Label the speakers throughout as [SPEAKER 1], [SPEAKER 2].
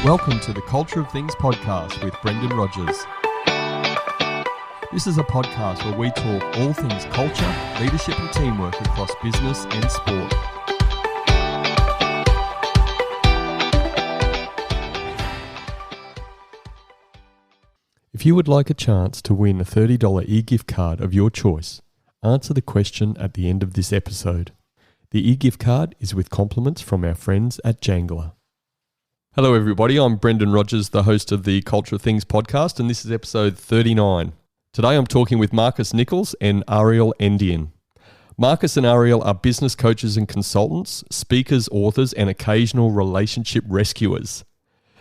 [SPEAKER 1] Welcome to the Culture of Things podcast with Brendan Rogers. This is a podcast where we talk all things culture, leadership and teamwork across business and sport. If you would like a chance to win a $30 e-gift card of your choice, answer the question at the end of this episode. The e-gift card is with compliments from our friends at Jangler. Hello everybody, I'm Brendan Rogers, the host of the Culture of Things podcast, and this is episode 39. Today I'm talking with Nicholls Ariel Endean. Marcus and Ariel are business coaches and consultants, speakers, authors, and occasional relationship rescuers.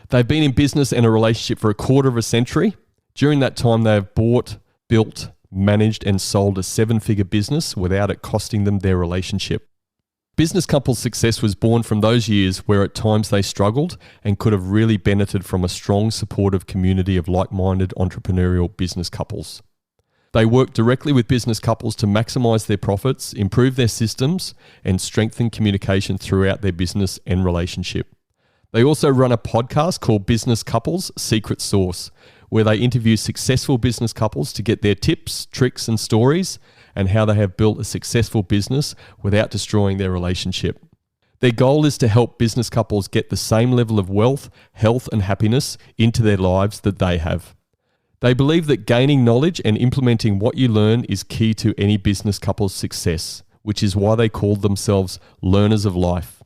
[SPEAKER 1] They've been in business and a relationship for a quarter of a century. During that time, they have bought, built, managed, and sold a seven-figure business without it costing them their relationship. Business couples' success was born from those years where at times they struggled and could have really benefited from a strong, supportive community of like-minded entrepreneurial business couples. They work directly with business couples to maximize their profits, improve their systems, and strengthen communication throughout their business and relationship. They also run a podcast called Business Couples Secret Sauce, where they interview successful business couples to get their tips, tricks, and stories and how they have built a successful business without destroying their relationship. Their goal is to help business couples get the same level of wealth, health, and happiness into their lives that they have. They believe that gaining knowledge and implementing what you learn is key to any business couple's success, which is why they call themselves learners of life.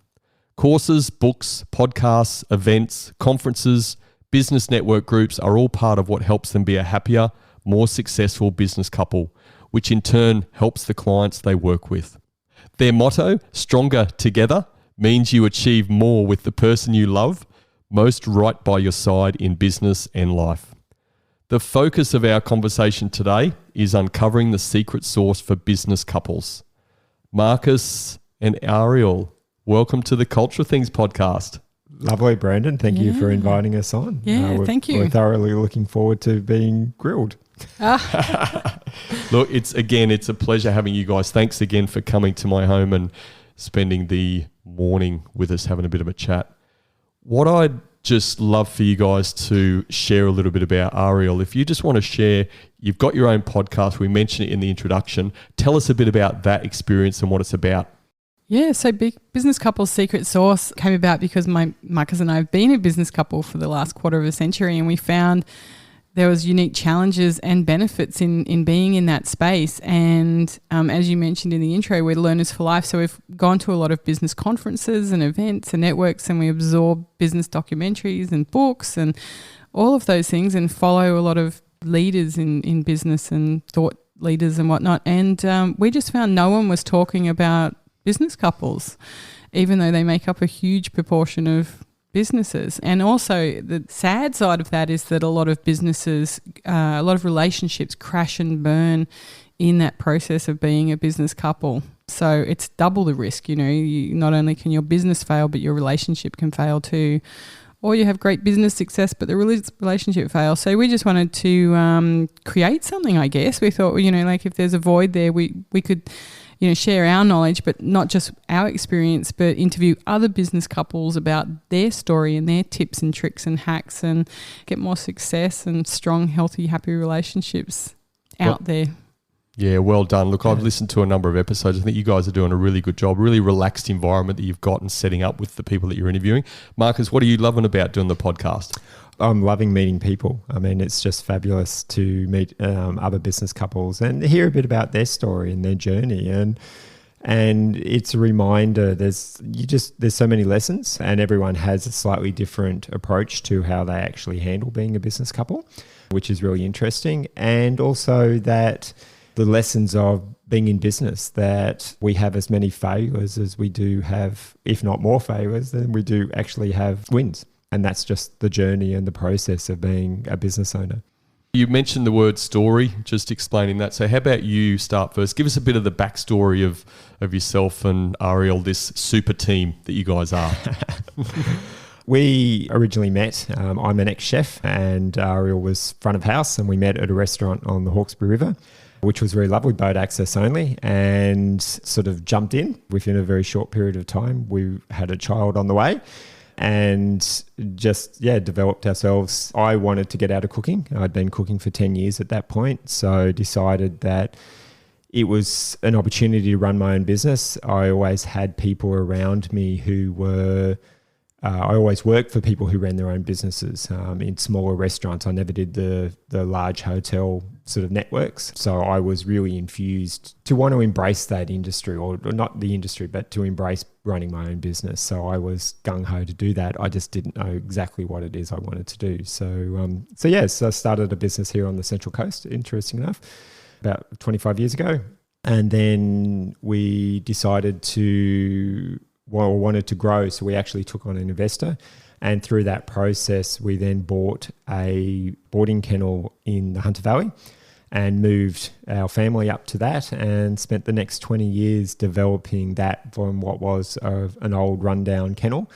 [SPEAKER 1] Courses, books, podcasts, events, conferences, business network groups are all part of what helps them be a happier, more successful business couple, which in turn helps the clients they work with. Their motto, Stronger Together, means you achieve more with the person you love, most right by your side in business and life. The focus of our conversation today is uncovering the secret sauce for business couples. Marcus and Ariel, welcome to the Culture Things podcast.
[SPEAKER 2] Lovely, Brandon. Thank you for inviting us on.
[SPEAKER 3] Thank you.
[SPEAKER 2] We're thoroughly looking forward to being grilled.
[SPEAKER 1] Look, it's a pleasure having you guys. Thanks again for coming to my home and spending the morning with us, having a bit of a chat. What I'd just love for you guys to share a little bit about Ariel. If you just want to share, you've got your own podcast. We mentioned it in the introduction. Tell us a bit about that experience and what it's about.
[SPEAKER 3] Yeah, so Business Couples Secret Sauce came about because Marcus and I have been a business couple for the last quarter of a century, and we found there was unique challenges and benefits in being in that space. And as you mentioned in the intro, we're learners for life. So we've gone to a lot of business conferences and events and networks, and we absorb business documentaries and books and all of those things and follow a lot of leaders in business and thought leaders and whatnot. And we just found no one was talking about business couples, even though they make up a huge proportion of businesses. And also the sad side of that is that a lot of businesses, a lot of relationships crash and burn in that process of being a business couple. So it's double the risk, not only can your business fail, but your relationship can fail too. Or you have great business success, but the relationship fails. So we just wanted to create something, I guess. We thought, if there's a void there, we could share our knowledge, but not just our experience, but interview other business couples about their story and their tips and tricks and hacks and get more success and strong, healthy, happy relationships out there.
[SPEAKER 1] Yeah, well done. Look, I've listened to a number of episodes. I think you guys are doing a really good job, really relaxed environment that you've got and setting up with the people that you're interviewing. Marcus, what are you loving about doing the podcast?
[SPEAKER 2] I'm loving meeting people. I mean, it's just fabulous to meet other business couples and hear a bit about their story and their journey. And it's a reminder, there's so many lessons, and everyone has a slightly different approach to how they actually handle being a business couple, which is really interesting. And also that the lessons of being in business, that we have as many failures as we do have, if not more failures than we do actually have wins. And that's just the journey and the process of being a business owner.
[SPEAKER 1] You mentioned the word story, just explaining that. So how about you start first? Give us a bit of the backstory of yourself and Ariel, this super team that you guys are.
[SPEAKER 2] We originally met, I'm an ex-chef and Ariel was front of house, and we met at a restaurant on the Hawkesbury River. which was very lovely, boat access only, and sort of jumped in within a very short period of time. We had a child on the way and just, developed ourselves. I wanted to get out of cooking. I'd been cooking for 10 years at that point, so decided that it was an opportunity to run my own business. I always had people around me who were... I always worked for people who ran their own businesses in smaller restaurants. I never did the large hotel sort of networks. So I was really infused to want to embrace that industry, or not the industry, but to embrace running my own business. So I was gung-ho to do that. I just didn't know exactly what it is I wanted to do. So I started a business here on the Central Coast, interesting enough, about 25 years ago. And then we decided wanted to grow, so we actually took on an investor, and through that process we then bought a boarding kennel in the Hunter Valley and moved our family up to that and spent the next 20 years developing that from what was an old rundown kennel.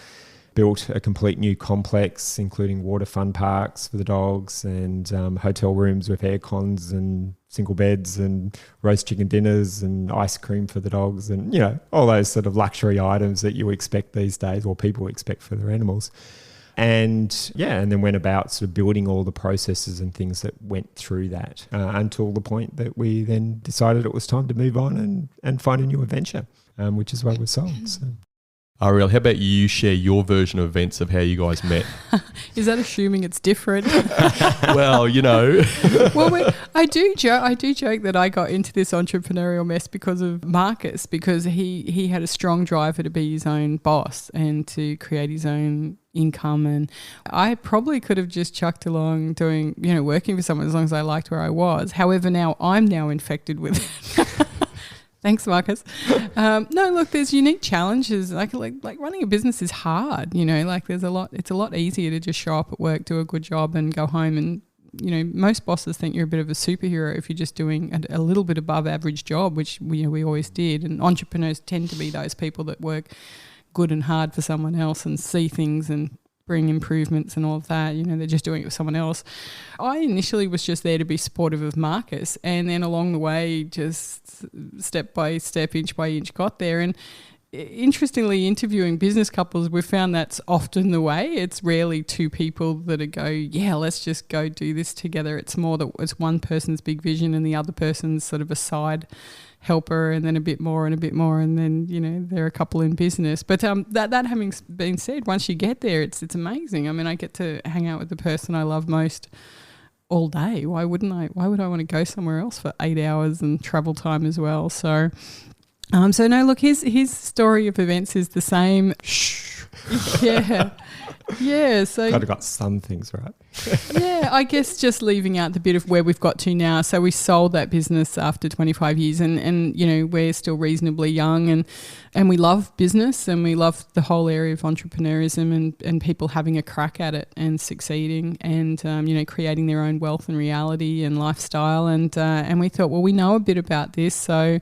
[SPEAKER 2] Built a complete new complex, including water fun parks for the dogs and hotel rooms with air cons and single beds and roast chicken dinners and ice cream for the dogs and, all those sort of luxury items that you expect these days, or people expect for their animals. And then went about sort of building all the processes and things that went through that until the point that we then decided it was time to move on and find a new adventure, which is why we sold. So.
[SPEAKER 1] Ariel, how about you share your version of events of how you guys met?
[SPEAKER 3] Is that assuming it's different?
[SPEAKER 1] Well,
[SPEAKER 3] Well, I do joke that I got into this entrepreneurial mess because of Marcus, because he had a strong driver to be his own boss and to create his own income, and I probably could have just chucked along doing, working for someone as long as I liked where I was. However, I'm now infected with it. Thanks, Marcus. No, look, there's unique challenges. Like running a business is hard, there's a lot. It's a lot easier to just show up at work, do a good job and go home. And, most bosses think you're a bit of a superhero if you're just doing a little bit above average job, which we always did. And entrepreneurs tend to be those people that work good and hard for someone else and see things and bring improvements and all of that. They're just doing it with someone else. I initially was just there to be supportive of Marcus, and then along the way, just step by step, inch by inch, got there. And interestingly, interviewing business couples, we've found that's often the way. It's rarely two people that let's just go do this together. It's more that it's one person's big vision and the other person's sort of a side helper, and then a bit more, and then they're a couple in business. But that having been said, once you get there, it's amazing. I mean, I get to hang out with the person I love most all day. Why would I want to go somewhere else for 8 hours and travel time as well? So no, look, his story of events is the same.
[SPEAKER 2] Shh.
[SPEAKER 3] Yeah, so
[SPEAKER 2] kind of got some things right.
[SPEAKER 3] Yeah, I guess just leaving out the bit of where we've got to now. So we sold that business after 25 years and we're still reasonably young and we love business and we love the whole area of entrepreneurism and people having a crack at it and succeeding and, creating their own wealth and reality and lifestyle. And we thought, well, we know a bit about this, so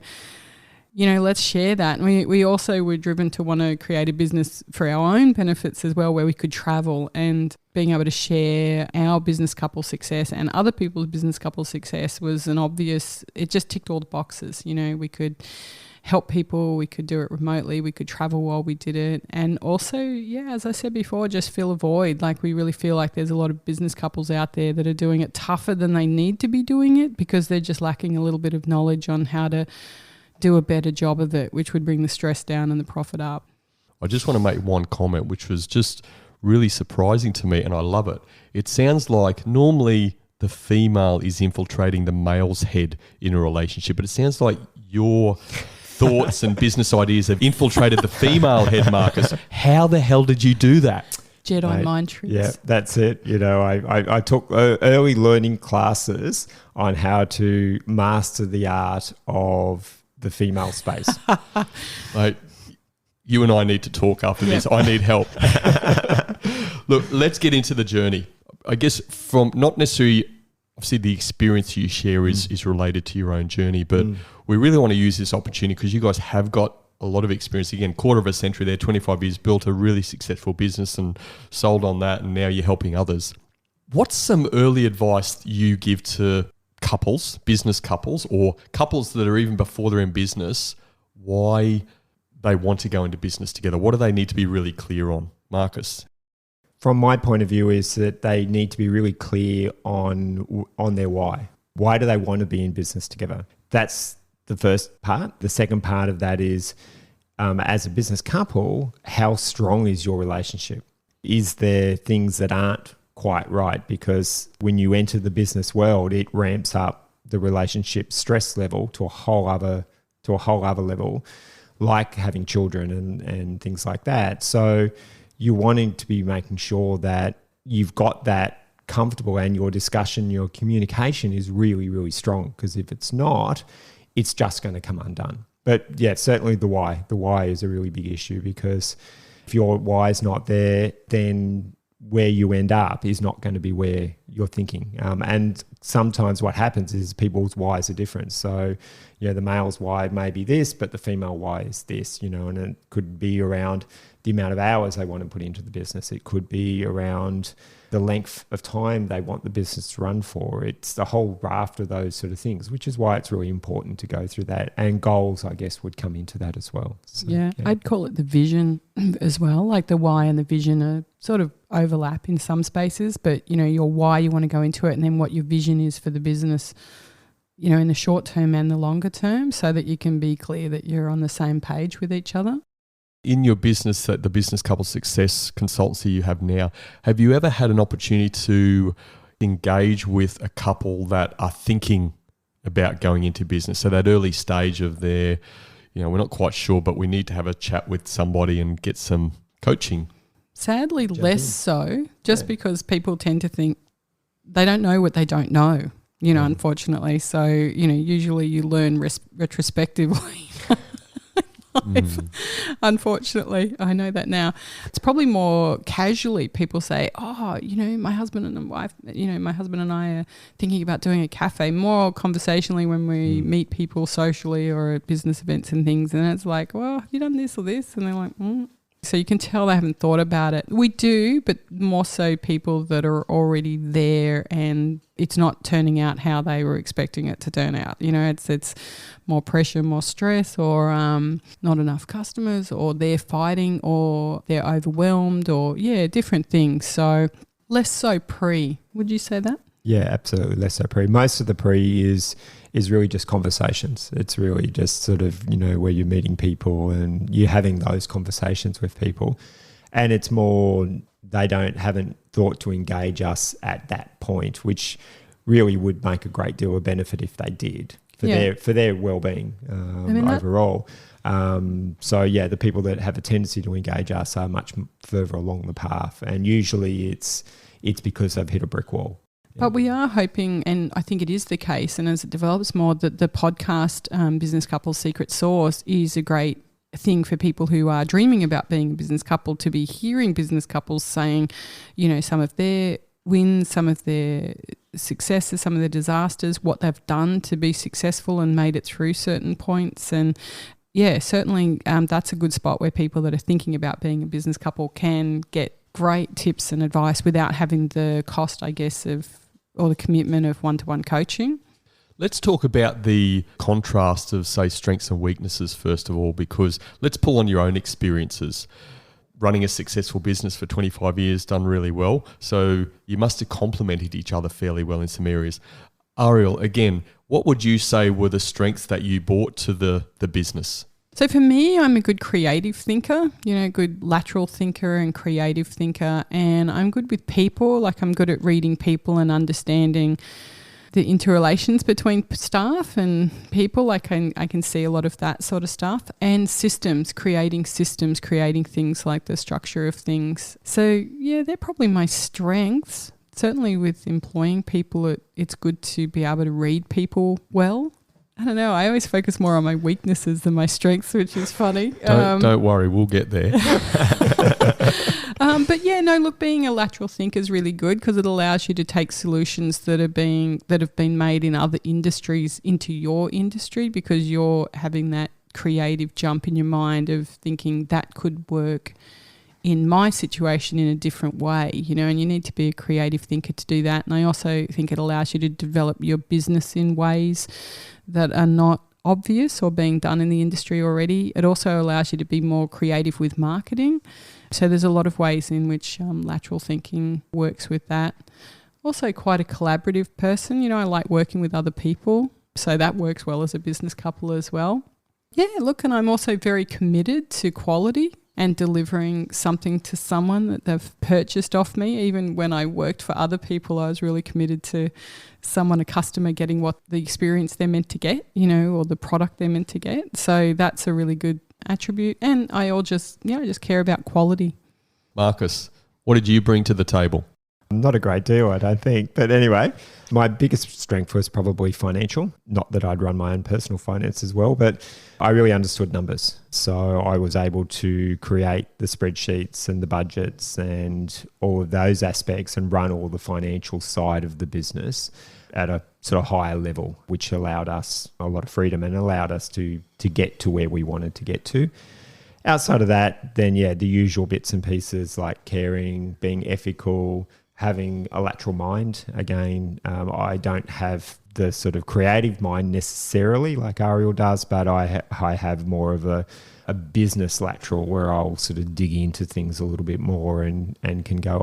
[SPEAKER 3] let's share that. And we also were driven to want to create a business for our own benefits as well, where we could travel and being able to share our business couple success and other people's business couple success was it just ticked all the boxes. We could help people, we could do it remotely, we could travel while we did it. And also, as I said before, just fill a void. Like we really feel like there's a lot of business couples out there that are doing it tougher than they need to be doing it because they're just lacking a little bit of knowledge on how to do a better job of it, which would bring the stress down and the profit up.
[SPEAKER 1] I just want to make one comment, which was just really surprising to me, and I love it. It sounds like normally the female is infiltrating the male's head in a relationship, but it sounds like your thoughts and business ideas have infiltrated the female head, Marcus. How the hell did you do that?
[SPEAKER 3] Jedi mind tricks.
[SPEAKER 2] Yeah, that's it. I took early learning classes on how to master the art of the female space.
[SPEAKER 1] Mate, you and I need to talk after this. I need help. Look, let's get into the journey. I guess from not necessarily, obviously the experience you share is related to your own journey, but we really want to use this opportunity because you guys have got a lot of experience. Again, quarter of a century there, 25 years, built a really successful business and sold on that, and now you're helping others. What's some early advice you give to couples, business couples, or couples that are even before they're in business, why they want to go into business together? What do they need to be really clear on? Marcus?
[SPEAKER 2] From my point of view is that they need to be really clear on their why. Why do they want to be in business together? That's the first part. The second part of that is, as a business couple, how strong is your relationship? Is there things that aren't quite right? Because when you enter the business world, it ramps up the relationship stress level to a whole other level, like having children and things like that. So you're wanting to be making sure that you've got that comfortable and your discussion, your communication is really, really strong. Because if it's not, it's just going to come undone. But yeah, certainly the why. The why is a really big issue, because if your why is not there, then where you end up is not going to be where you're thinking. And sometimes what happens is people's whys are different. So, the male's why may be this, but the female why is this, and it could be around the amount of hours they want to put into the business. It could be around the length of time they want the business to run for. It's the whole raft of those sort of things, which is why it's really important to go through that. And goals, I guess, would come into that as well. So,
[SPEAKER 3] yeah, I'd call it the vision as well. Like the why and the vision are sort of overlap in some spaces, but, your why, you want to go into it, and then what your vision is for the business, in the short term and the longer term, so that you can be clear that you're on the same page with each other.
[SPEAKER 1] In your business, the business couple success consultancy you have now, have you ever had an opportunity to engage with a couple that are thinking about going into business? So that early stage of their, we're not quite sure, but we need to have a chat with somebody and get some coaching.
[SPEAKER 3] Sadly, less so, just because people tend to think they don't know what they don't know, unfortunately. So, usually you learn retrospectively. Unfortunately, I know that now. It's probably more casually people say, my husband and I are thinking about doing a cafe, more conversationally when we meet people socially or at business events and things. And it's like, well, have you done this or this? And they're like, So you can tell they haven't thought about it. We do, but more so people that are already there and it's not turning out how they were expecting it to turn out. It's more pressure, more stress, or not enough customers, or they're fighting, or they're overwhelmed, or different things. So less so pre. Would you say that?
[SPEAKER 2] Yeah, absolutely. Less so pre. Most of the pre is really just conversations. It's really just sort of, where you're meeting people and you're having those conversations with people. And it's more, they haven't thought to engage us at that point, which really would make a great deal of benefit if they did for their well-being overall. The people that have a tendency to engage us are much further along the path. And usually it's because they've hit a brick wall.
[SPEAKER 3] But we are hoping, and I think it is the case, and as it develops more, that the podcast Business Couples Secret Sauce is a great thing for people who are dreaming about being a business couple, to be hearing business couples saying, some of their wins, some of their successes, some of their disasters, what they've done to be successful and made it through certain points. And certainly that's a good spot where people that are thinking about being a business couple can get great tips and advice without having the cost, I guess, or the commitment of one-to-one coaching.
[SPEAKER 1] Let's talk about the contrast of, say, strengths and weaknesses first of all, because let's pull on your own experiences. Running a successful business for 25 years, done really well. So you must have complemented each other fairly well in some areas. Ariel, again, what would you say were the strengths that you brought to the business?
[SPEAKER 3] So for me, I'm a good creative thinker, good lateral thinker and creative thinker. And I'm good with people. Like, I'm good at reading people and understanding the interrelations between staff and people. Like, I can see a lot of that sort of stuff. And creating things like the structure of things. So they're probably my strengths. Certainly with employing people, it's good to be able to read people well. I don't know. I always focus more on my weaknesses than my strengths, which is funny.
[SPEAKER 1] Don't worry, we'll get there.
[SPEAKER 3] But being a lateral thinker is really good because it allows you to take solutions that have been made in other industries into your industry, because you're having that creative jump in your mind of thinking that could work in my situation in a different way, and you need to be a creative thinker to do that. And I also think it allows you to develop your business in ways that are not obvious or being done in the industry already. It also allows you to be more creative with marketing. So there's a lot of ways in which lateral thinking works with that. Also quite a collaborative person. I like working with other people. So that works well as a business couple as well. Yeah, look, and I'm also very committed to quality and delivering something to someone that they've purchased off me. Even when I worked for other people, I was really committed to a customer getting what the experience they're meant to get, or the product they're meant to get. So that's a really good attribute. And I just care about quality.
[SPEAKER 1] Marcus, what did you bring to the table?
[SPEAKER 2] Not a great deal, I don't think. But anyway, my biggest strength was probably financial. Not that I'd run my own personal finance as well, but I really understood numbers. So I was able to create the spreadsheets and the budgets and all of those aspects and run all the financial side of the business at a sort of higher level, which allowed us a lot of freedom and allowed us to get to where we wanted to get to. Outside of that, then, the usual bits and pieces like caring, being ethical, having a lateral mind. Again, I don't have the sort of creative mind necessarily like Ariel does, but I have more of a business lateral where I'll sort of dig into things a little bit more and can go,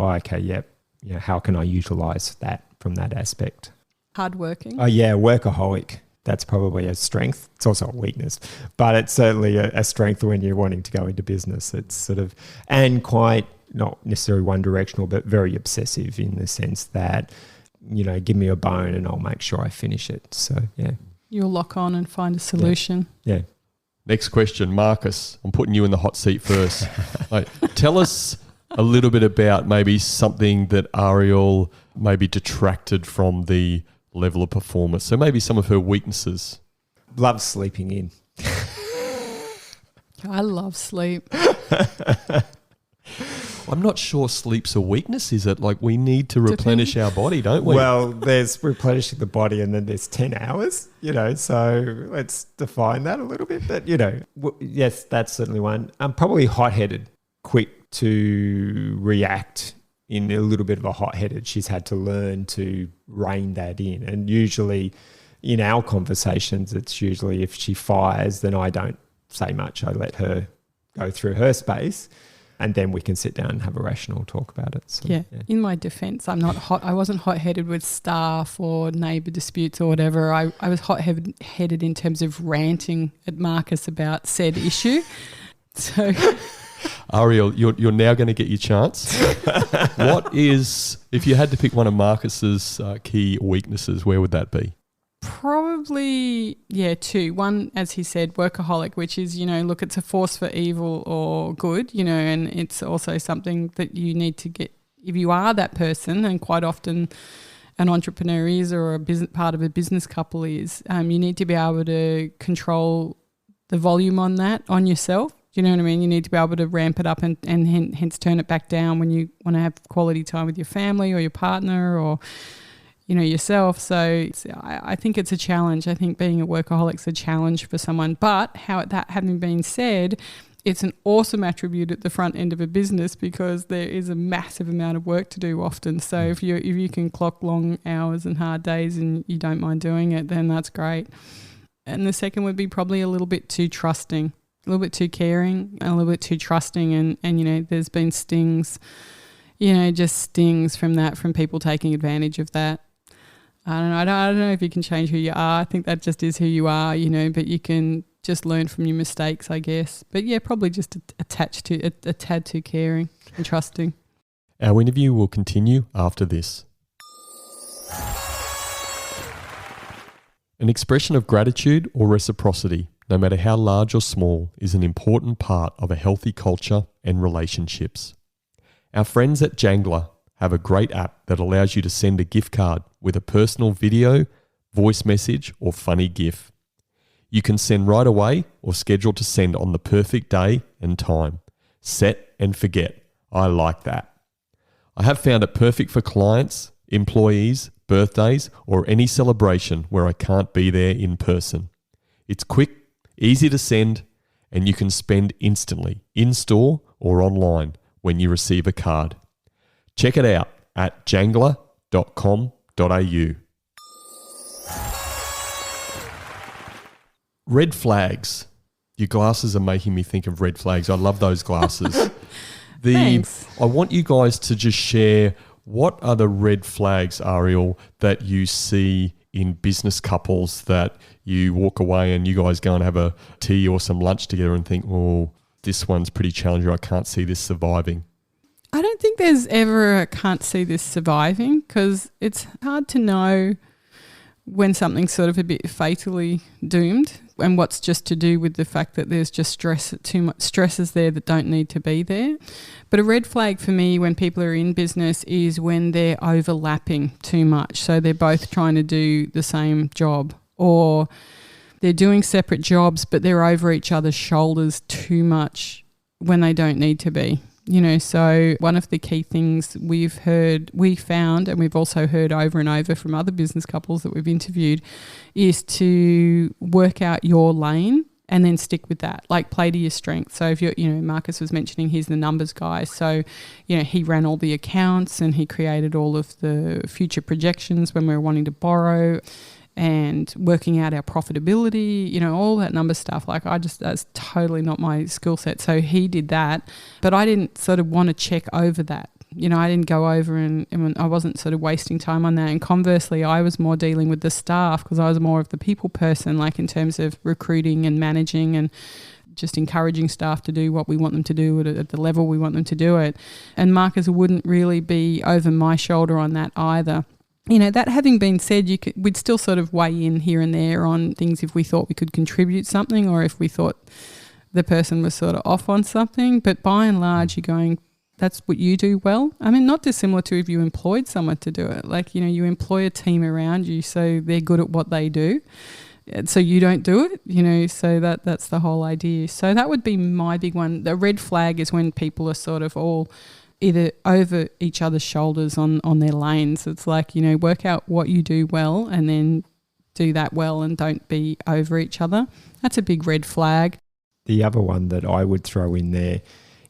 [SPEAKER 2] how can I utilize that from that aspect?
[SPEAKER 3] Hardworking.
[SPEAKER 2] Oh yeah, workaholic. That's probably a strength. It's also a weakness, but it's certainly a strength when you're wanting to go into business. It's sort of, and quite not necessarily one directional, but very obsessive in the sense that, give me a bone and I'll make sure I finish it. So, yeah.
[SPEAKER 3] You'll lock on and find a solution.
[SPEAKER 2] Yeah.
[SPEAKER 1] Next question, Marcus. I'm putting you in the hot seat first. Tell us a little bit about maybe something that Ariel maybe detracted from the level of performance. So maybe some of her weaknesses.
[SPEAKER 2] Love sleeping in.
[SPEAKER 3] I love sleep.
[SPEAKER 1] I'm not sure sleep's a weakness, is it? Like we need to replenish our body, don't we?
[SPEAKER 2] Well, there's replenishing the body and then there's 10 hours, so let's define that a little bit. But, yes, that's certainly one. I'm probably hot-headed, quick to react in a little bit of a hot-headed. She's had to learn to rein that in. And usually in our conversations, it's usually if she fires, then I don't say much. I let her go through her space. And then we can sit down and have a rational talk about it. So,
[SPEAKER 3] yeah. In my defence, I wasn't hot-headed with staff or neighbour disputes or whatever. I was hot-headed in terms of ranting at Marcus about said issue. So,
[SPEAKER 1] Ariel, you're now going to get your chance. If you had to pick one of Marcus's key weaknesses, where would that be?
[SPEAKER 3] Probably, two. One, as he said, workaholic, which is, look, it's a force for evil or good, and it's also something that you need to get, if you are that person, and quite often an entrepreneur is, or part of a business couple is, you need to be able to control the volume on yourself. Do you know what I mean? You need to be able to ramp it up and hence turn it back down when you want to have quality time with your family or your partner or yourself. So I think it's a challenge. I think being a workaholic's a challenge for someone. But that having been said, it's an awesome attribute at the front end of a business because there is a massive amount of work to do often. So if you can clock long hours and hard days and you don't mind doing it, then that's great. And the second would be probably a little bit too trusting, a little bit too caring, and a little bit too trusting. And there's been stings, just stings from people taking advantage of that. I don't know if you can change who you are. I think that just is who you are, but you can just learn from your mistakes, I guess. But yeah, probably just a tad too caring and trusting.
[SPEAKER 1] Our interview will continue after this. An expression of gratitude or reciprocity, no matter how large or small, is an important part of a healthy culture and relationships. Our friends at Jangler have a great app that allows you to send a gift card with a personal video, voice message, or funny GIF. You can send right away or schedule to send on the perfect day and time. Set and forget. I like that. I have found it perfect for clients, employees, birthdays, or any celebration where I can't be there in person. It's quick, easy to send, and you can spend instantly, in store or online, when you receive a card. Check it out at jangler.com.au. Red flags. Your glasses are making me think of red flags. I love those glasses.
[SPEAKER 3] Thanks.
[SPEAKER 1] I want you guys to just share, what are the red flags, Ariel, that you see in business couples that you walk away and you guys go and have a tea or some lunch together and think, oh, this one's pretty challenging. I can't see this surviving.
[SPEAKER 3] I don't think there's ever a can't see this surviving, because it's hard to know when something's sort of a bit fatally doomed and what's just to do with the fact that there's just too much stresses there that don't need to be there. But a red flag for me when people are in business is when they're overlapping too much. So they're both trying to do the same job, or they're doing separate jobs but they're over each other's shoulders too much when they don't need to be. So one of the key things we found, and we've also heard over and over from other business couples that we've interviewed, is to work out your lane and then stick with that, like play to your strengths. So if Marcus was mentioning he's the numbers guy. So, he ran all the accounts and he created all of the future projections when we were wanting to borrow, and working out our profitability, all that number stuff. That's totally not my skill set. So he did that, but I didn't sort of want to check over that. I didn't go over and I wasn't sort of wasting time on that. And conversely, I was more dealing with the staff because I was more of the people person, like in terms of recruiting and managing and just encouraging staff to do what we want them to do at the level we want them to do it. And Marcus wouldn't really be over my shoulder on that either. That having been said, we'd still sort of weigh in here and there on things if we thought we could contribute something or if we thought the person was sort of off on something. But by and large, you're going, that's what you do well. I mean, not dissimilar to if you employed someone to do it. Like, you employ a team around you so they're good at what they do. So you don't do it, so that's the whole idea. So that would be my big one. The red flag is when people are sort of all either over each other's shoulders on their lanes. It's like, work out what you do well and then do that well and don't be over each other. That's a big red flag.
[SPEAKER 2] The other one that I would throw in there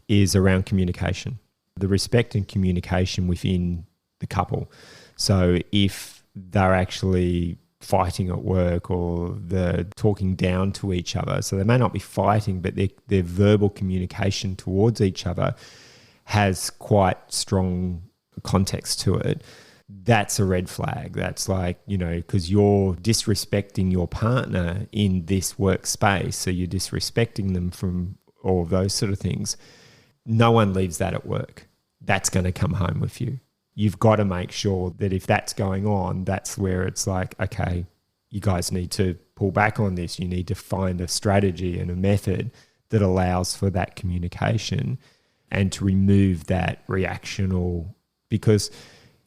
[SPEAKER 2] is around communication, the respect and communication within the couple. So if they're actually fighting at work or they're talking down to each other, so they may not be fighting, but their verbal communication towards each other has quite strong context to it, that's a red flag. That's like, because you're disrespecting your partner in this workspace, so you're disrespecting them from all of those sort of things. No one leaves that at work. That's going to come home with you. You've got to make sure that if that's going on, that's where it's like, okay, you guys need to pull back on this. You need to find a strategy and a method that allows for that communication and to remove that reactional, because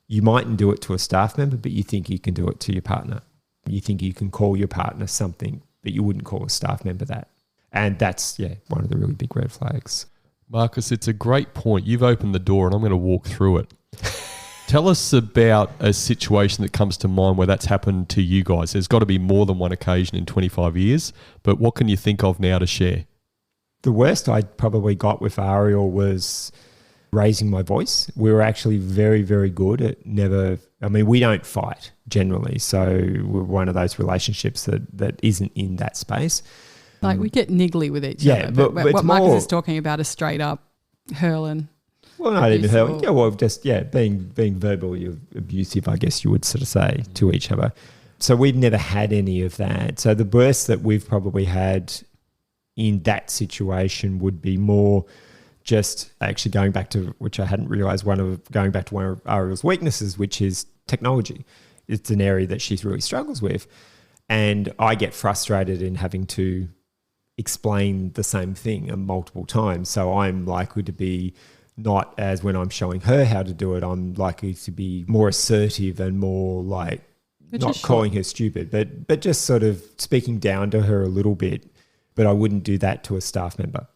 [SPEAKER 2] you mightn't do it to a staff member, but you think you can do it to your partner. You think you can call your partner something, but you wouldn't call a staff member that. And that's, one of the really big red flags.
[SPEAKER 1] Marcus, it's a great point. You've opened the door and I'm going to walk through it. Tell us about a situation that comes to mind where that's happened to you guys. There's got to be more than one occasion in 25 years, but what can you think of now to share?
[SPEAKER 2] The worst I probably got with Ariel was raising my voice. We were actually very, very good at we don't fight generally. So we're one of those relationships that isn't in that space.
[SPEAKER 3] Like we get niggly with each other. But what Marcus is talking about is straight up hurling.
[SPEAKER 2] Well, not even hurling. Being verbally abusive, I guess you would sort of say, to each other. So we've never had any of that. So the worst that we've probably had in that situation would be more just actually going back to, which I hadn't realised, going back to one of Ariel's weaknesses, which is technology. It's an area that she really struggles with. And I get frustrated in having to explain the same thing multiple times. So I'm likely to be not as when I'm showing her how to do it, I'm likely to be more assertive and more like not calling her stupid, but just sort of speaking down to her a little bit. But I wouldn't do that to a staff member.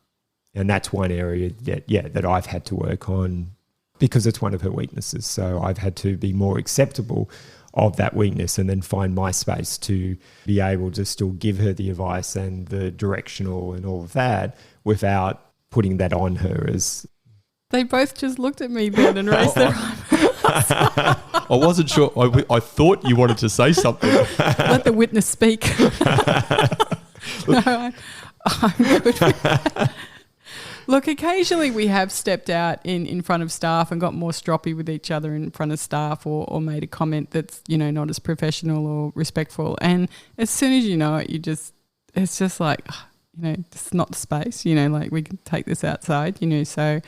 [SPEAKER 2] And that's one area that I've had to work on because it's one of her weaknesses. So I've had to be more acceptable of that weakness and then find my space to be able to still give her the advice and the directional and all of that without putting that on her as
[SPEAKER 3] They both just looked at me then and raised their eyebrows.
[SPEAKER 1] I wasn't sure. I thought you wanted to say something.
[SPEAKER 3] Let the witness speak. No, I'm good with that. Look, occasionally we have stepped out in front of staff and got more stroppy with each other in front of staff or made a comment that's, not as professional or respectful. And as soon as you know it, it's just like, this is not the space, like we can take this outside, so...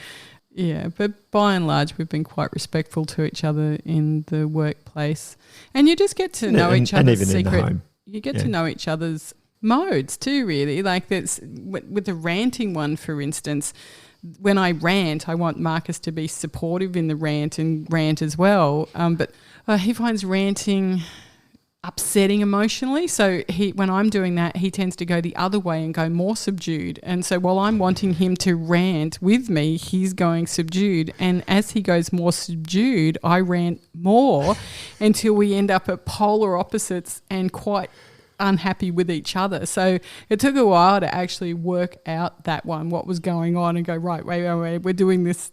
[SPEAKER 3] Yeah, but by and large, we've been quite respectful to each other in the workplace. And you just get to know each other's secret. In the home. You get to know each other's modes too, really. Like that's with the ranting one, for instance, when I rant, I want Marcus to be supportive in the rant and rant as well. But he finds ranting upsetting emotionally. So when I'm doing that, he tends to go the other way and go more subdued. And so while I'm wanting him to rant with me, he's going subdued. And as he goes more subdued, I rant more until we end up at polar opposites and quite unhappy with each other. So it took a while to actually work out that one, what was going on, and go, right, wait, we're doing this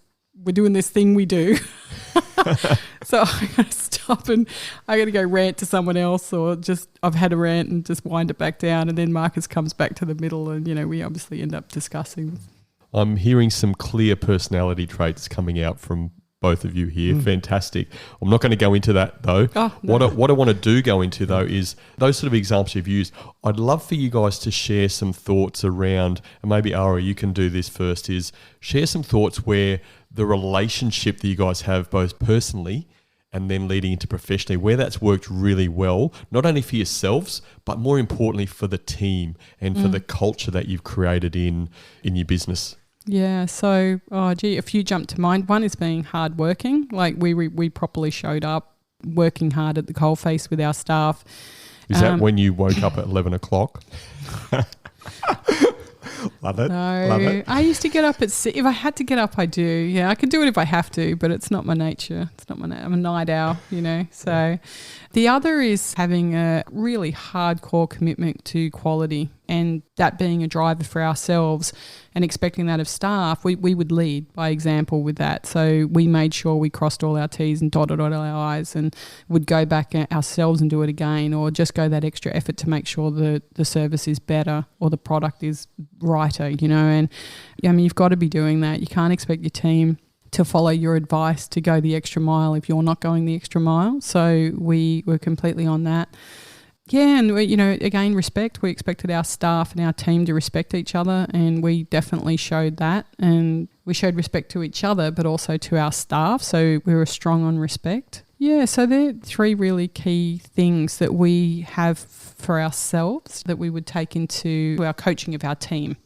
[SPEAKER 3] thing we do. So I got to stop and I got to go rant to someone else, or just I've had a rant and just wind it back down, and then Marcus comes back to the middle, and we obviously end up discussing.
[SPEAKER 1] I'm hearing some clear personality traits coming out from both of you here. Fantastic. I'm not going to go into that though.
[SPEAKER 3] Oh, no.
[SPEAKER 1] What I want to go into though is those sort of examples you've used. I'd love for you guys to share some thoughts around, and maybe Ara, you can do this first, is share some thoughts where the relationship that you guys have both personally and then leading into professionally, where that's worked really well, not only for yourselves, but more importantly for the team and for the culture that you've created in your business.
[SPEAKER 3] Yeah, so, a few jump to mind. One is being hardworking. Like we properly showed up working hard at the coalface with our staff.
[SPEAKER 1] Is that when you woke up at 11 o'clock?
[SPEAKER 2] Love it.
[SPEAKER 3] No,
[SPEAKER 2] Love it.
[SPEAKER 3] I used to get up at 6. If I had to get up, I do. Yeah, I could do it if I have to, but it's not my nature. It's not I'm a night owl, So the other is having a really hardcore commitment to quality, and that being a driver for ourselves and expecting that of staff. We would lead by example with that. So we made sure we crossed all our T's and dotted all our I's, and would go back ourselves and do it again, or just go that extra effort to make sure the service is better or the product is righter, And you've got to be doing that. You can't expect your team to follow your advice to go the extra mile if you're not going the extra mile. So we were completely on that. Yeah, and again, respect. We expected our staff and our team to respect each other, and we definitely showed that. And we showed respect to each other, but also to our staff. So we were strong on respect. Yeah, so they're 3 really key things that we have for ourselves that we would take into our coaching of our team.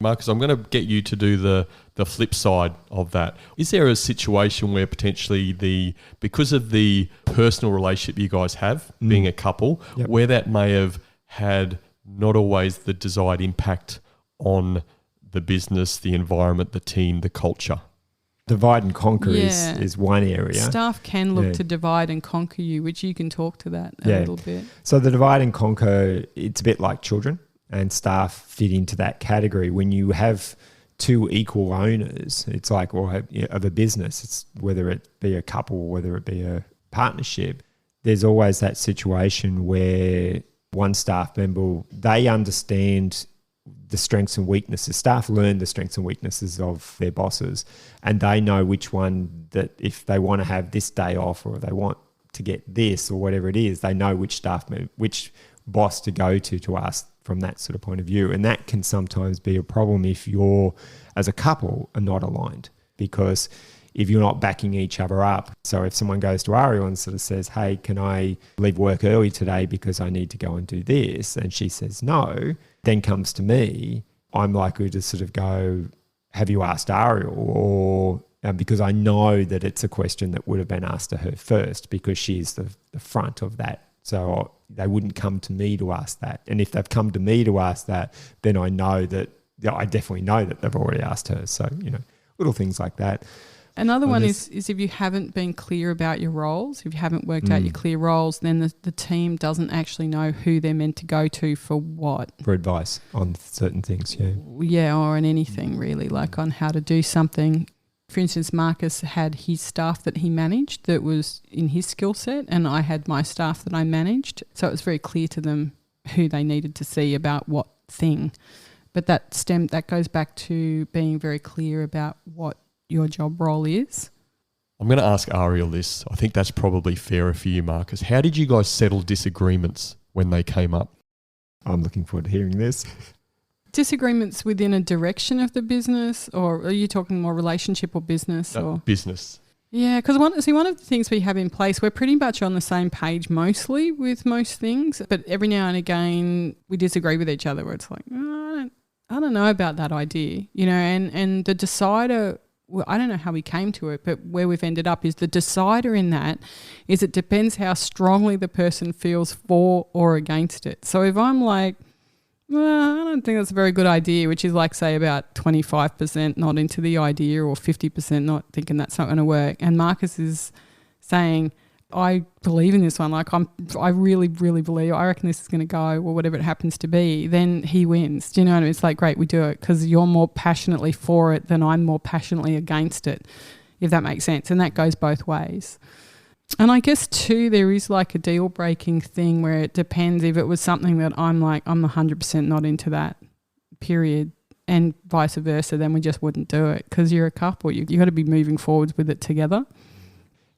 [SPEAKER 1] Marcus, I'm going to get you to do the flip side of that. Is there a situation where potentially because of the personal relationship you guys have, being a couple, where that may have had not always the desired impact on the business, the environment, the team, the culture?
[SPEAKER 2] Divide and conquer is one area.
[SPEAKER 3] Staff can look to divide and conquer you, which you can talk to that a little bit. So
[SPEAKER 2] the divide and conquer, it's a bit like children, and staff fit into that category. When you have 2 equal owners, it's like, of a business, it's whether it be a couple, whether it be a partnership, there's always that situation where one staff member, they understand the strengths and weaknesses. Staff learn the strengths and weaknesses of their bosses, and they know which one, that if they want to have this day off, or if they want to get this or whatever it is, they know which which boss to go to ask from that sort of point of view. And that can sometimes be a problem if you're, as a couple, are not aligned, because if you're not backing each other up. So if someone goes to Ariel and sort of says, hey, can I leave work early today because I need to go and do this? And she says no, then comes to me, I'm likely to sort of go, have you asked Ariel? Or because I know that it's a question that would have been asked to her first, because she's the front of that. So they wouldn't come to me to ask that. And if they've come to me to ask that, then I definitely know that they've already asked her. So, little things like that.
[SPEAKER 3] Another one is if you haven't been clear about your roles, if you haven't worked out your clear roles, then the team doesn't actually know who they're meant to go to for what.
[SPEAKER 2] For advice on certain things,
[SPEAKER 3] Yeah, or on anything really, like on how to do something. For instance, Marcus had his staff that he managed that was in his skill set, and I had my staff that I managed. So it was very clear to them who they needed to see about what thing. But that goes back to being very clear about what your job role is.
[SPEAKER 1] I'm going to ask Ariel this. I think that's probably fairer for you, Marcus. How did you guys settle disagreements when they came up?
[SPEAKER 2] I'm looking forward to hearing this.
[SPEAKER 3] Disagreements within a direction of the business, or are you talking more relationship or business? Or
[SPEAKER 1] business.
[SPEAKER 3] Yeah, because one of the things we have in place, we're pretty much on the same page mostly with most things, but every now and again we disagree with each other where it's like, oh, I don't know about that idea, and the decider, well, I don't know how we came to it, but where we've ended up is the decider in that is it depends how strongly the person feels for or against it. So if I'm like, well, I don't think that's a very good idea, which is like, say, about 25% not into the idea or 50% not thinking that's not going to work. And Marcus is saying, I believe in this one. Like I really, really believe, I reckon this is going to go, or whatever it happens to be, then he wins. Do you know what I mean? It's like, great, we do it because you're more passionately for it than I'm more passionately against it, if that makes sense. And that goes both ways. And I guess too, there is like a deal breaking thing where it depends if it was something that I'm like, I'm 100% not into that, period, and vice versa, then we just wouldn't do it because you're a couple. You got to be moving forwards with it together.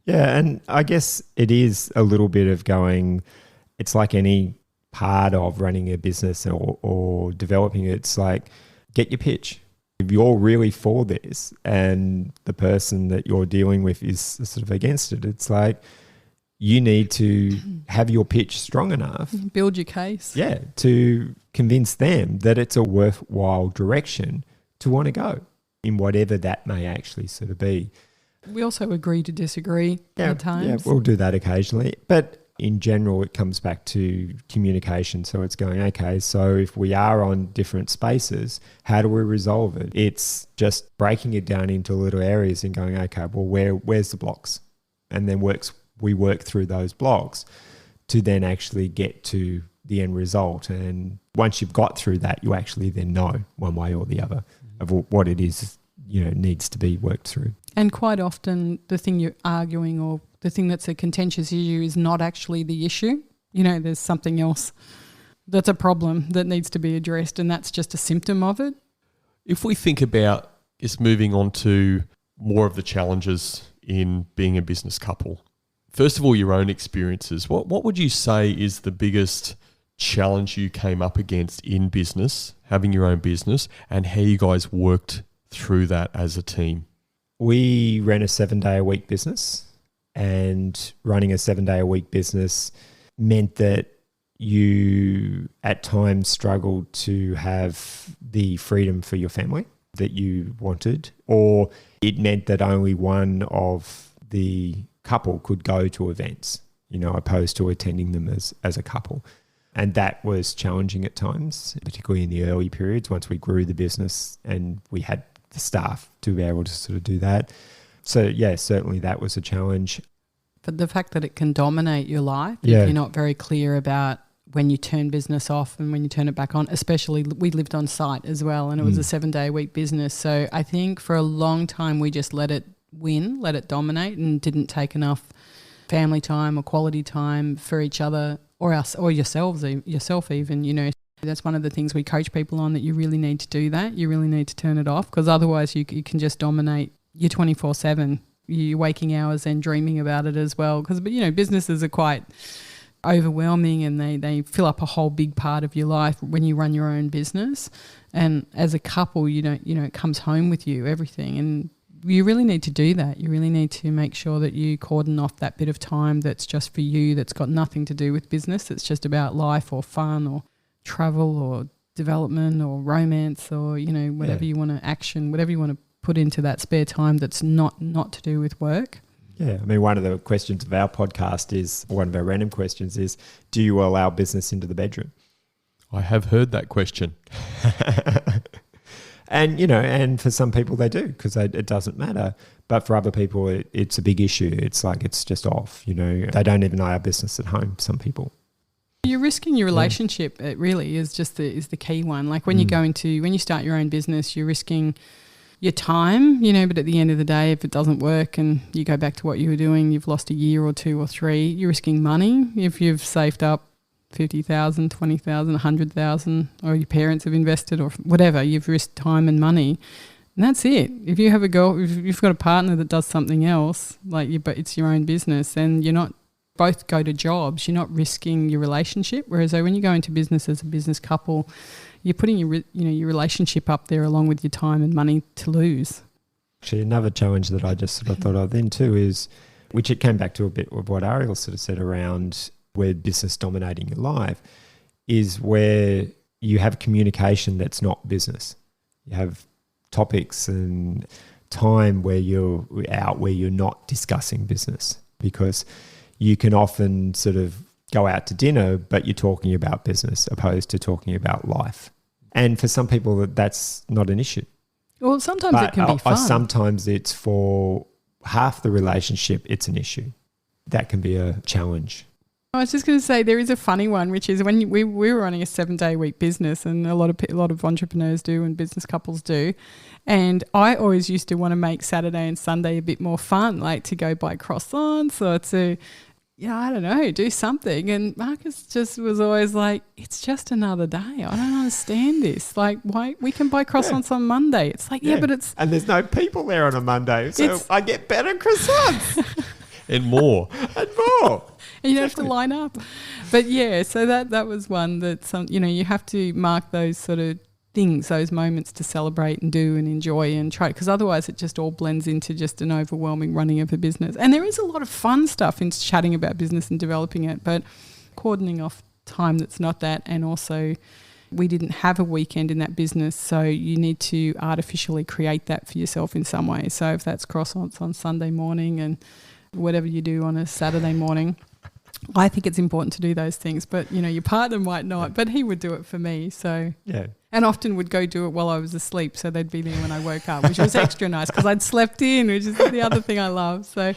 [SPEAKER 2] Yeah, and I guess it is a little bit of going, it's like any part of running a business or developing it. It's like, get your pitch. If you're really for this and the person that you're dealing with is sort of against it, it's like you need to have your pitch strong enough.
[SPEAKER 3] Build your case.
[SPEAKER 2] Yeah, to convince them that it's a worthwhile direction to want to go in whatever that may actually sort of be.
[SPEAKER 3] We also agree to disagree at times.
[SPEAKER 2] Yeah, we'll do that occasionally. But in general, it comes back to communication. So it's going, okay, so if we are on different spaces, how do we resolve it? It's just breaking it down into little areas and going, okay, well, where's the blocks? And then we work through those blocks to then actually get to the end result. And once you've got through that, you actually then know one way or the other of what it is, needs to be worked through.
[SPEAKER 3] And quite often the thing you're arguing or the thing that's a contentious issue is not actually the issue. There's something else that's a problem that needs to be addressed, and that's just a symptom of it.
[SPEAKER 1] If we think about just moving on to more of the challenges in being a business couple, first of all, your own experiences, what would you say is the biggest challenge you came up against in business, having your own business, and how you guys worked through that as a team?
[SPEAKER 2] We ran a 7-day-a-week business, and running a 7-day-a-week business meant that you at times struggled to have the freedom for your family that you wanted, or it meant that only one of the couple could go to events, opposed to attending them as a couple. And that was challenging at times, particularly in the early periods once we grew the business and we had the staff to be able to sort of do that. So yeah, certainly that was a challenge.
[SPEAKER 3] But the fact that it can dominate your life, if you're not very clear about when you turn business off and when you turn it back on, especially we lived on site as well, and it was a 7-day-a-week business. So I think for a long time we just let it win, let it dominate, and didn't take enough family time or quality time for each other or us or yourself even. That's one of the things we coach people on, that you really need to do that. You really need to turn it off, because otherwise you can just dominate your 24/7, your waking hours, and dreaming about it as well. Because businesses are quite overwhelming and they fill up a whole big part of your life when you run your own business. And as a couple, it comes home with you, everything. And you really need to do that. You really need to make sure that you cordon off that bit of time that's just for you, that's got nothing to do with business. It's just about life or fun or travel or development or romance or, whatever you want to action, whatever you want to put into that spare time that's not to do with work.
[SPEAKER 2] Yeah. I mean, one of the questions of our podcast is, one of our random questions is, do you allow business into the bedroom?
[SPEAKER 1] I have heard that question.
[SPEAKER 2] And, and for some people they do, because it doesn't matter. But for other people, it's a big issue. It's like, it's just off, They don't even know our business at home, some people.
[SPEAKER 3] You're risking your relationship. It really is just the key one. Like when you start your own business, you're risking your time, but at the end of the day, if it doesn't work and you go back to what you were doing, you've lost a year or 2 or 3, you're risking money. If you've saved up 50,000, 20,000, 100,000, or your parents have invested or whatever, you've risked time and money. And that's it. If you have if you've got a partner that does something else, but it's your own business, then you're not both go to jobs. You're not risking your relationship. Whereas when you go into business as a business couple, you're putting your relationship up there along with your time and money to lose.
[SPEAKER 2] Actually, another challenge that I just sort of thought of then too is, which it came back to a bit of what Ariel sort of said around where business dominating your life, is where you have communication that's not business. You have topics and time where you're out where you're not discussing business, because you can often sort of go out to dinner but you're talking about business opposed to talking about life. And for some people that's not an issue.
[SPEAKER 3] Well, sometimes it can be fun.
[SPEAKER 2] Sometimes it's for half the relationship it's an issue. That can be a challenge.
[SPEAKER 3] I was just going to say there is a funny one, which is when we were running a 7-day-week business, and a lot of entrepreneurs do and business couples do. And I always used to want to make Saturday and Sunday a bit more fun, like to go buy croissants or to, I don't know, do something. And Marcus just was always like, it's just another day. I don't understand this. Like, why we can buy croissants on Monday? It's like, but it's...
[SPEAKER 2] And there's no people there on a Monday, so I get better croissants.
[SPEAKER 1] And more.
[SPEAKER 2] And more.
[SPEAKER 3] And you don't have to line up. But so that was one that you have to mark those sort of things, those moments to celebrate and do and enjoy and try, because otherwise it just all blends into just an overwhelming running of a business. And there is a lot of fun stuff in chatting about business and developing it, but cordoning off time that's not that. And also we didn't have a weekend in that business, so you need to artificially create that for yourself in some way. So if that's croissants on Sunday morning and whatever you do on a Saturday morning, I think it's important to do those things. But, your partner might not, but he would do it for me. So, and often would go do it while I was asleep, so they'd be there when I woke up, which was extra nice because I'd slept in, which is the other thing I love. So,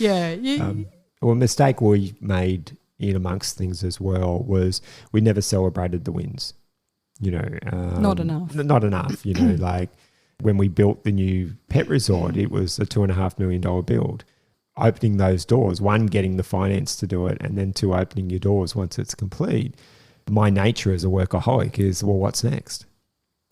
[SPEAKER 2] a mistake we made in amongst things as well was we never celebrated the wins.
[SPEAKER 3] Not enough.
[SPEAKER 2] Not enough, like when we built the new pet resort, it was a $2.5 million build. Opening those doors, 1, getting the finance to do it, and then 2, opening your doors once it's complete. My nature as a workaholic is, well, what's next?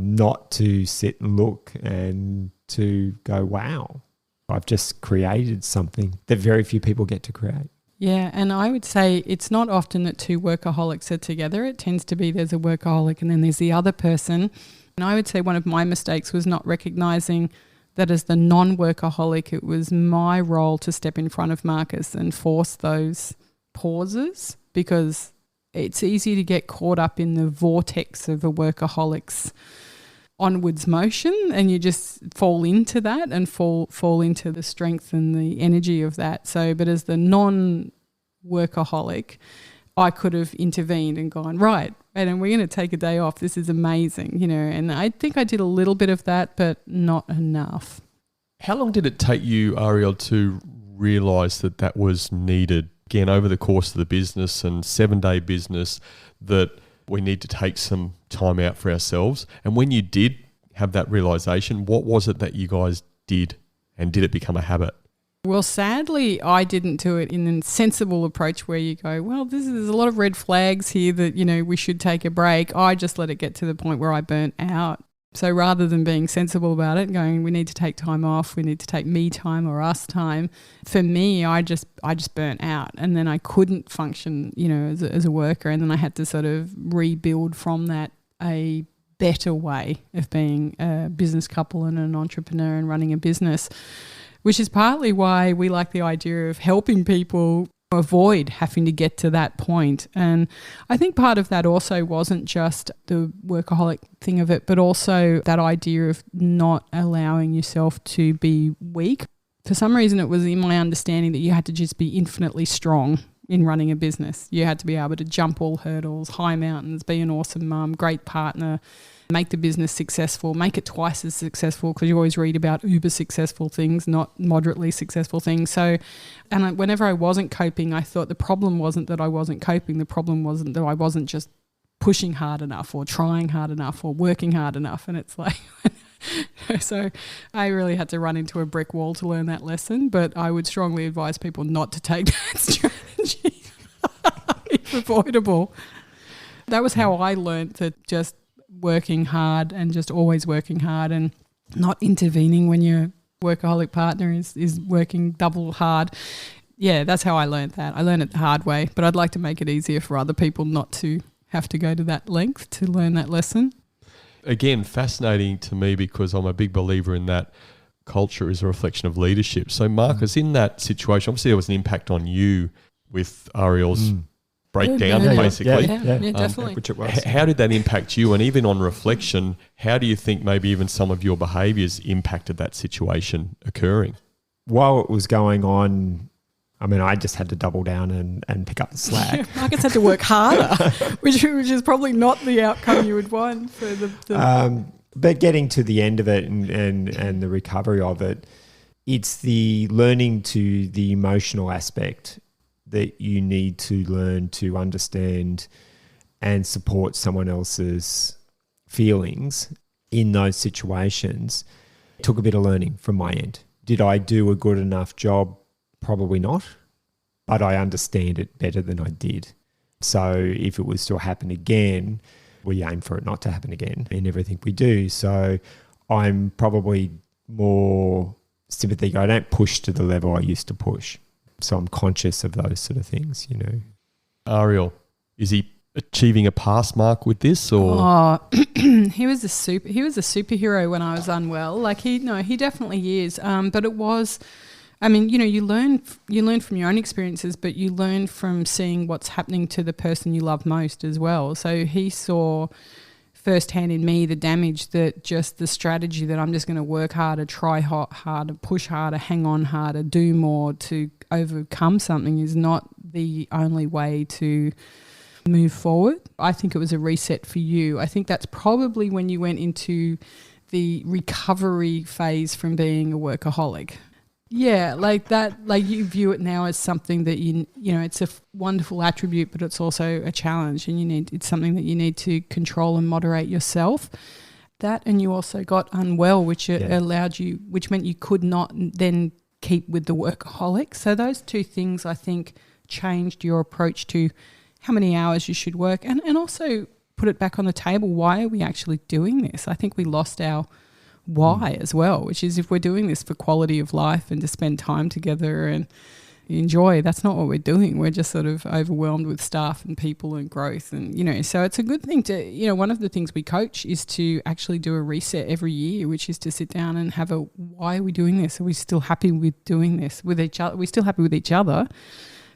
[SPEAKER 2] Not to sit and look and to go, wow, I've just created something that very few people get to create.
[SPEAKER 3] Yeah, and I would say it's not often that 2 workaholics are together. It tends to be there's a workaholic and then there's the other person. And I would say one of my mistakes was not recognising that as the non-workaholic, it was my role to step in front of Marcus and force those pauses, because it's easy to get caught up in the vortex of a workaholic's onwards motion, and you just fall into that and fall into the strength and the energy of that. So, but as the non-workaholic, I could have intervened and gone, right, and we're going to take a day off. This is amazing, and I think I did a little bit of that, but not enough.
[SPEAKER 1] How long did it take you, Ariel, to realise that was needed? Again, over the course of the business and 7-day business, that we need to take some time out for ourselves. And when you did have that realisation, what was it that you guys did, and did it become a habit?
[SPEAKER 3] Well, sadly, I didn't do it in a sensible approach where you go, well, there's a lot of red flags here that, we should take a break. I just let it get to the point where I burnt out. So rather than being sensible about it and going, we need to take time off, we need to take me time or us time, for me, I just burnt out, and then I couldn't function, as a worker, and then I had to sort of rebuild from that a better way of being a business couple and an entrepreneur and running a business, which is partly why we like the idea of helping people avoid having to get to that point. And I think part of that also wasn't just the workaholic thing of it, but also that idea of not allowing yourself to be weak. For some reason, it was in my understanding that you had to just be infinitely strong in running a business. You had to be able to jump all hurdles, high mountains, be an awesome mum, great partner, make the business successful, make it twice as successful, because you always read about uber successful things, not moderately successful things. So, and whenever I wasn't coping, I thought the problem wasn't that I wasn't coping. The problem wasn't that I wasn't just pushing hard enough or trying hard enough or working hard enough. And it's like, So I really had to run into a brick wall to learn that lesson, but I would strongly advise people not to take that strategy if avoidable. That was how I learned that just working hard and just always working hard and not intervening when your workaholic partner is working double hard. Yeah, that's how I learned that. I learned it the hard way, but I'd like to make it easier for other people not to have to go to that length to learn that lesson.
[SPEAKER 1] Again, fascinating to me because I'm a big believer in that culture is a reflection of leadership. So Marcus, in that situation, obviously there was an impact on you with Ariel's breakdown, basically.
[SPEAKER 3] Yeah, definitely.
[SPEAKER 2] Which it was.
[SPEAKER 1] How did that impact you? And even on reflection, how do you think maybe even some of your behaviours impacted that situation occurring?
[SPEAKER 2] While it was going on, I mean, I just had to double down and pick up the slack.
[SPEAKER 3] Marcus had to work harder, which is probably not the outcome you would want for the
[SPEAKER 2] But getting to the end of it and the recovery of it, it's the learning to the emotional aspect that you need to learn to understand and support someone else's feelings in those situations. It took a bit of learning from my end. Did I do a good enough job? Probably not, but I understand it better than I did. So if it was to happen again, we aim for it not to happen again in everything we do. So I'm probably more sympathetic. I don't push to the level I used to push. So I'm conscious of those sort of things, you know.
[SPEAKER 1] Ariel, is he achieving a pass mark with this, or?
[SPEAKER 3] Oh, he was a superhero when I was unwell. Like he definitely is. But it was, I mean, you know, you learn from your own experiences, but you learn from seeing what's happening to the person you love most as well. So he saw firsthand in me the damage that just the strategy that I'm just going to work harder, try harder, push harder, hang on harder, do more to overcome something is not the only way to move forward. I think it was a reset for you. I think that's probably when you went into the recovery phase from being a workaholic. Yeah, like that, like you view it now as something that you know, it's a wonderful attribute, but it's also a challenge, and it's something that you need to control and moderate yourself. That, and you also got unwell, which allowed you, which meant you could not then keep with the workaholic. So those two things, I think, changed your approach to how many hours you should work, and also put it back on the table. Why are we actually doing this? I think we lost our why as well, which is if we're doing this for quality of life and to spend time together and enjoy, that's not what we're doing. We're just sort of overwhelmed with staff and people and growth, and, you know, so it's a good thing to, you know, one of the things we coach is to actually do a reset every year, which is to sit down and have a, why are we doing this? Are we still happy with doing this with each other? Are we still happy with each other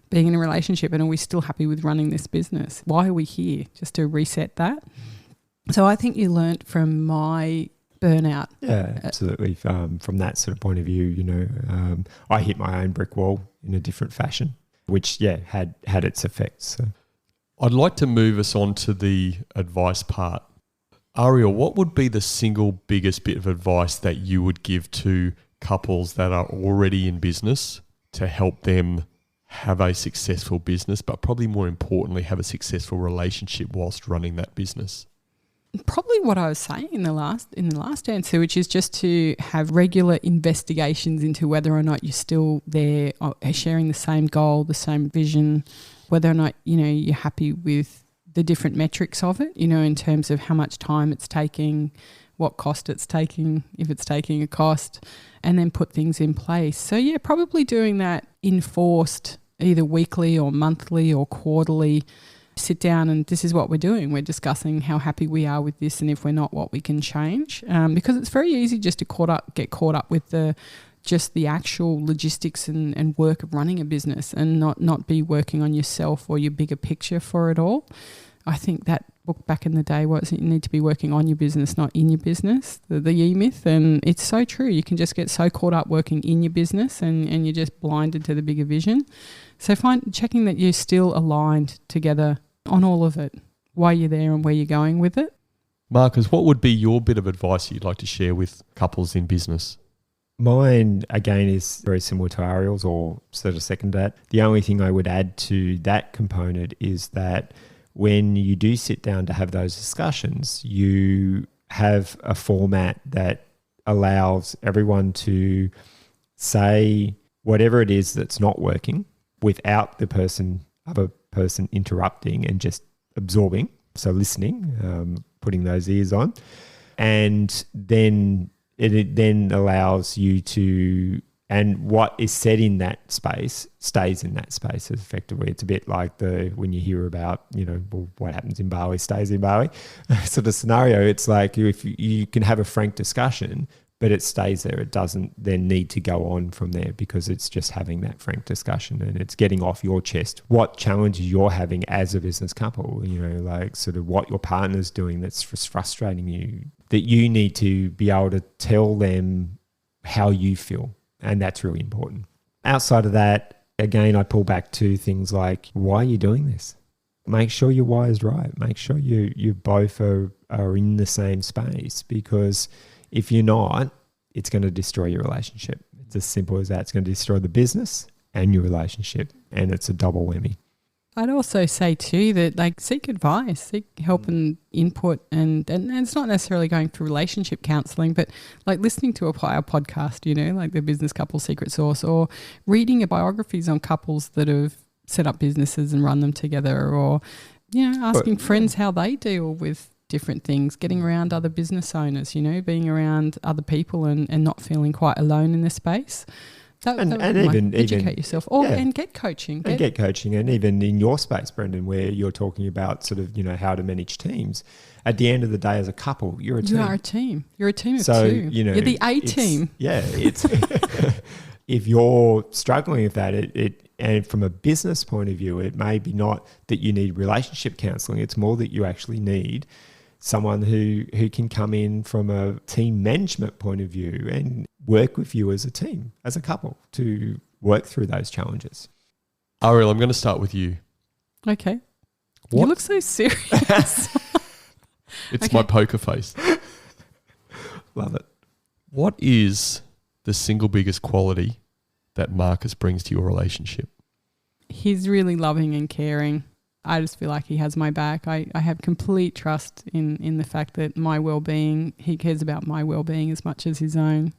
[SPEAKER 3] being in a relationship, and are we still happy with running this business? Why are we here? Just to reset that. So I think you learnt from my burnout.
[SPEAKER 2] Yeah, absolutely. From that sort of point of view, you know, I hit my own brick wall in a different fashion, which, had its effects. So.
[SPEAKER 1] I'd like to move us on to the advice part. Ariel, what would be the single biggest bit of advice that you would give to couples that are already in business to help them have a successful business, but probably more importantly, have a successful relationship whilst running that business?
[SPEAKER 3] Probably what I was saying in the last answer, which is just to have regular investigations into whether or not you're still there, sharing the same goal, the same vision, whether or not, you know, you're happy with the different metrics of it, you know, in terms of how much time it's taking, what cost it's taking, if it's taking a cost, and then put things in place. So yeah, probably doing that enforced either weekly or monthly or quarterly. Sit down and this is what we're doing. We're discussing how happy we are with this, and if we're not, what we can change. Because it's very easy just to get caught up with the actual logistics and work of running a business, and not be working on yourself or your bigger picture for it all. I think that book back in the day was you need to be working on your business, not in your business, the E-myth. And it's so true. You can just get so caught up working in your business and you're just blinded to the bigger vision. So checking that you're still aligned together on all of it, why you're there and where you're going with it.
[SPEAKER 1] Marcus, what would be your bit of advice you'd like to share with couples in business?
[SPEAKER 2] Mine, again, is very similar to Ariel's, or sort of second that. The only thing I would add to that component is that when you do sit down to have those discussions, you have a format that allows everyone to say whatever it is that's not working without the other person interrupting and just absorbing. So listening, putting those ears on. And then it then allows you to, and what is said in that space stays in that space effectively. It's a bit like when you hear about, well, what happens in Bali stays in Bali sort of scenario. It's like if you can have a frank discussion, but it stays there. It doesn't then need to go on from there because it's just having that frank discussion and it's getting off your chest what challenges you're having as a business couple, like sort of what your partner's doing that's just frustrating you, that you need to be able to tell them how you feel. And that's really important. Outside of that, again, I pull back to things like, why are you doing this? Make sure your why is right. Make sure you both are in the same space, because if you're not, it's going to destroy your relationship. It's as simple as that. It's going to destroy the business and your relationship, and it's a double whammy.
[SPEAKER 3] I'd also say too that seek advice, seek help and input, and it's not necessarily going through relationship counselling, but listening to our podcast, like the Business Couple Secret Sauce, or reading biographies on couples that have set up businesses and run them together, or asking friends how they deal with different things, getting around other business owners, being around other people and not feeling quite alone in this space. And even educate yourself, and get coaching.
[SPEAKER 2] Get coaching, and even in your space, Brendan, where you're talking about sort of how to manage teams. At the end of the day, as a couple, you're a team.
[SPEAKER 3] You are a team. You're a team of two. You're the A team.
[SPEAKER 2] Yeah, it's if you're struggling with that, and from a business point of view, it may be not that you need relationship counselling. It's more that you actually need someone who can come in from a team management point of view and work with you as a team, as a couple, to work through those challenges.
[SPEAKER 1] Ariel, I'm going to start with you.
[SPEAKER 3] Okay. What? You look so serious.
[SPEAKER 1] It's my poker face.
[SPEAKER 2] Love it.
[SPEAKER 1] What is the single biggest quality that Marcus brings to your relationship?
[SPEAKER 3] He's really loving and caring. I just feel like he has my back. I have complete trust in the fact that my well-being, he cares about my well-being as much as his own.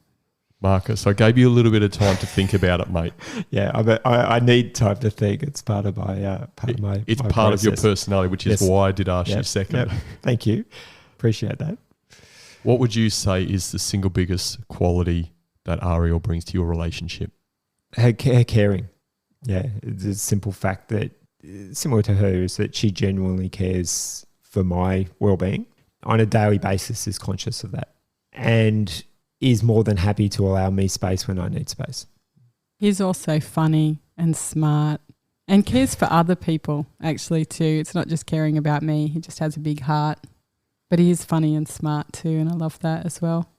[SPEAKER 1] Marcus, I gave you a little bit of time to think about it, mate.
[SPEAKER 2] Yeah, I need time to think. It's part of my
[SPEAKER 1] It's
[SPEAKER 2] my
[SPEAKER 1] part
[SPEAKER 2] process.
[SPEAKER 1] of your personality, which is why I did ask you second.
[SPEAKER 2] Yep. Thank you. Appreciate that.
[SPEAKER 1] What would you say is the single biggest quality that Ariel brings to your relationship?
[SPEAKER 2] Her caring. Yeah, it's a simple fact that, similar to her, is that she genuinely cares for my well-being on a daily basis, is conscious of that, and is more than happy to allow me space when I need space.
[SPEAKER 3] He's also funny and smart and cares for other people actually too. It's not just caring about me. He just has a big heart, but he is funny and smart too, and I love that as well.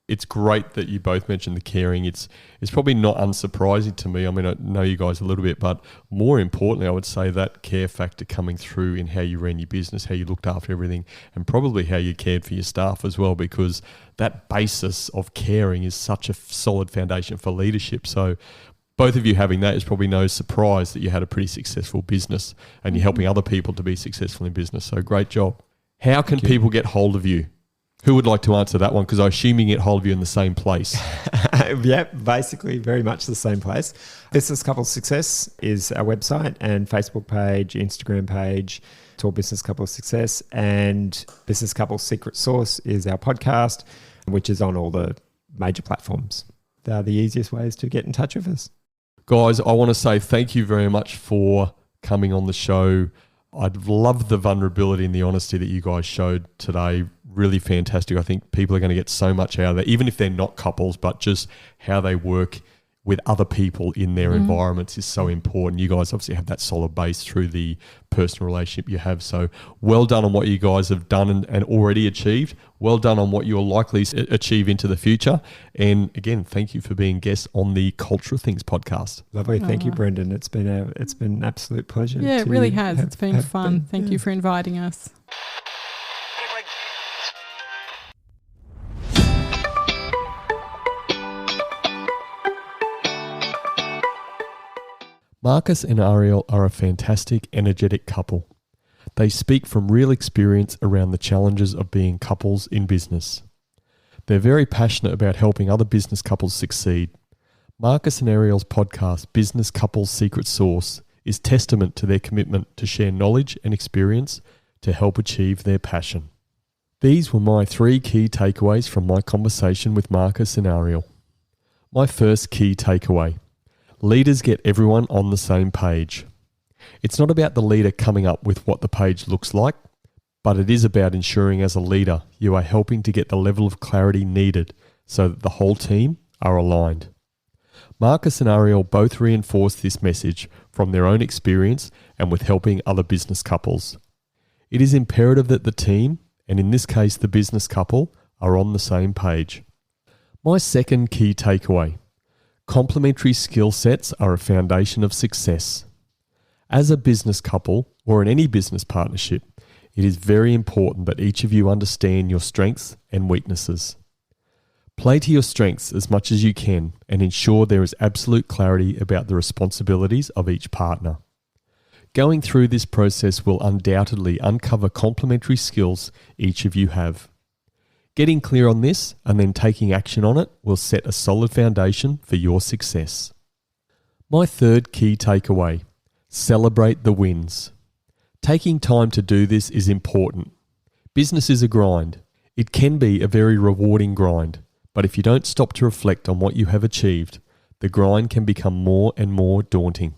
[SPEAKER 1] It's great that you both mentioned the caring. It's probably not unsurprising to me. I mean, I know you guys a little bit, but more importantly, I would say that care factor coming through in how you ran your business, how you looked after everything, and probably how you cared for your staff as well, because that basis of caring is such a solid foundation for leadership. So both of you having that is probably no surprise that you had a pretty successful business and you're helping other people to be successful in business. So great job. How can people get hold of you? Who would like to answer that one? Because I assume you can get hold of you in the same place.
[SPEAKER 2] Yep, basically very much the same place. Business Couple Success is our website and Facebook page, Instagram page. It's all Business Couple Success. And Business Couple Secret Sauce is our podcast, which is on all the major platforms. They are the easiest ways to get in touch with us.
[SPEAKER 1] Guys, I want to say thank you very much for coming on the show. I'd love the vulnerability and the honesty that you guys showed today. Really fantastic. I think people are going to get so much out of that, even if they're not couples, but just how they work with other people in their environments is so important. You guys obviously have that solid base through the personal relationship you have. So well done on what you guys have done and already achieved. Well done on what you'll likely achieve into the future. And again, thank you for being guests on the Culture of Things podcast.
[SPEAKER 2] Lovely. Thank you, Brendan. It's been an absolute pleasure.
[SPEAKER 3] Yeah, it really has. It's been fun. Thank you for inviting us.
[SPEAKER 1] Marcus and Ariel are a fantastic, energetic couple. They speak from real experience around the challenges of being couples in business. They're very passionate about helping other business couples succeed. Marcus and Ariel's podcast, Business Couples Secret Sauce, is testament to their commitment to share knowledge and experience to help achieve their passion. These were my 3 key takeaways from my conversation with Marcus and Ariel. My first key takeaway: leaders get everyone on the same page. It's not about the leader coming up with what the page looks like, but it is about ensuring as a leader you are helping to get the level of clarity needed so that the whole team are aligned. Marcus and Ariel both reinforce this message from their own experience and with helping other business couples. It is imperative that the team, and in this case the business couple, are on the same page. My second key takeaway: complementary skill sets are a foundation of success. As a business couple, or in any business partnership, it is very important that each of you understand your strengths and weaknesses. Play to your strengths as much as you can and ensure there is absolute clarity about the responsibilities of each partner. Going through this process will undoubtedly uncover complementary skills each of you have. Getting clear on this and then taking action on it will set a solid foundation for your success. My third key takeaway: celebrate the wins. Taking time to do this is important. Business is a grind. It can be a very rewarding grind, but if you don't stop to reflect on what you have achieved, the grind can become more and more daunting.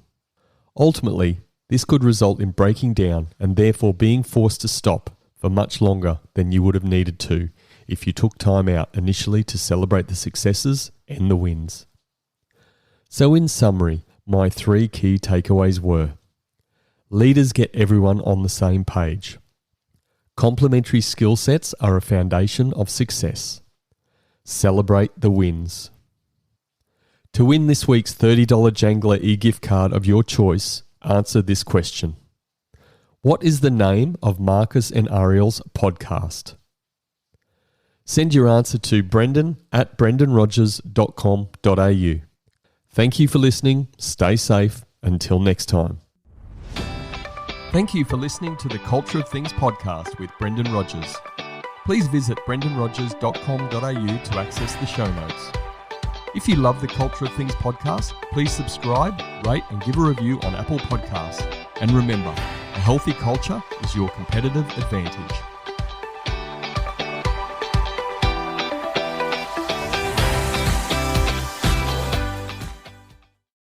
[SPEAKER 1] Ultimately, this could result in breaking down and therefore being forced to stop for much longer than you would have needed to if you took time out initially to celebrate the successes and the wins. So in summary, my 3 key takeaways were: leaders get everyone on the same page. Complementary skill sets are a foundation of success. Celebrate the wins. To win this week's $30 Jangler e-gift card of your choice, answer this question: what is the name of Marcus and Ariel's podcast? Send your answer to brendan@brendanrogers.com.au. Thank you for listening. Stay safe. Until next time. Thank you for listening to the Culture of Things podcast with Brendan Rogers. Please visit brendanrogers.com.au to access the show notes. If you love the Culture of Things podcast, please subscribe, rate and give a review on Apple Podcasts. And remember, a healthy culture is your competitive advantage.